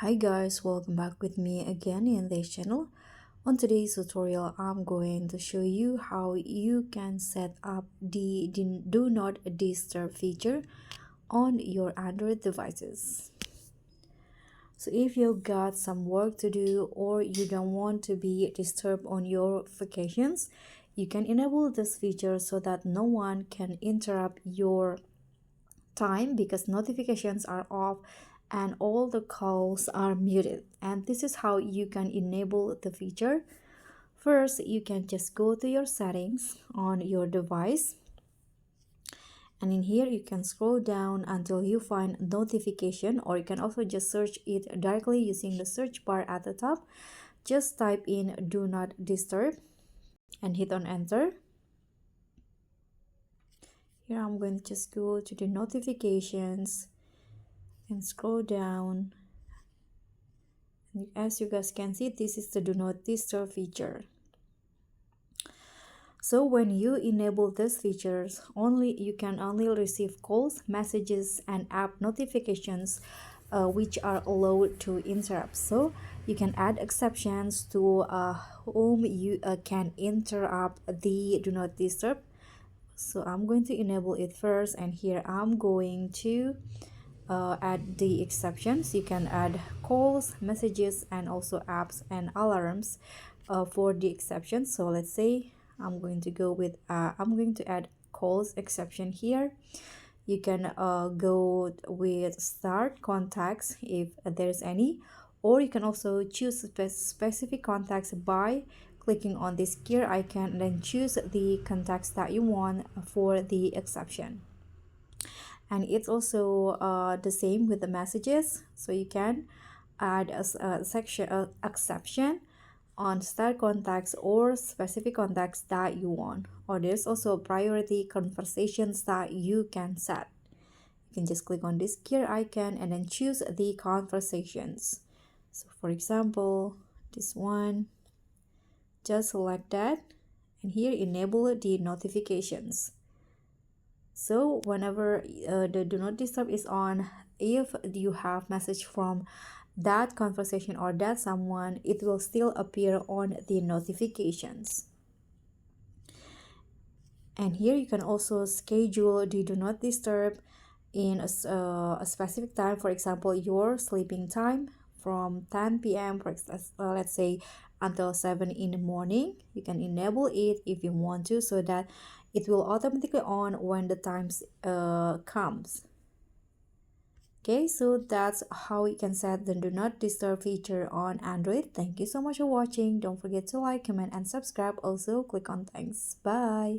Hi guys, welcome back with me again in this channel. On today's tutorial, I'm going to show you how you can set up the Do Not Disturb feature on your Android devices. So if you've got some work to do or you don't want to be disturbed on your vacations, you can enable this feature so that no one can interrupt your time because notifications are off and all the calls are muted. And this is how you can enable the feature. First, you can just go to your settings on your device, and in here you can scroll down until you find notification, or you can also just search it directly using the search bar at the top. Just type in do not disturb and hit on enter. Here I'm going to just go to the notifications and scroll down. As you guys can see, this is the do not disturb feature. So when you enable these features, you can only receive calls, messages, and app notifications which are allowed to interrupt. So you can add exceptions to whom you can interrupt the do not disturb. So I'm going to enable it first, and here I'm going to add the exceptions. You can add calls, messages, and also apps and alarms for the exceptions. So let's say I'm going to add calls exception here. You can go with start contacts if there's any, or you can also choose specific contacts by clicking on this gear icon and then choose the contacts that you want for the exception. And it's also the same with the messages, so you can add a section exception on start contacts or specific contacts that you want, or there's also priority conversations that you can set. You can just click on this gear icon and then choose the conversations. So for example, this one, just select that, and here enable the notifications. So whenever the do not disturb is on, if you have message from that conversation or that someone, it will still appear on the notifications. And here you can also schedule the do not disturb in a specific time. For example, your sleeping time from 10 p.m. Let's say until 7 in the morning. You can enable it if you want to, so that it will automatically on when the times comes. Okay, so that's how you can set the do not disturb feature on Android. Thank you so much for watching. Don't forget to like, comment, and subscribe. Also click on thanks. Bye.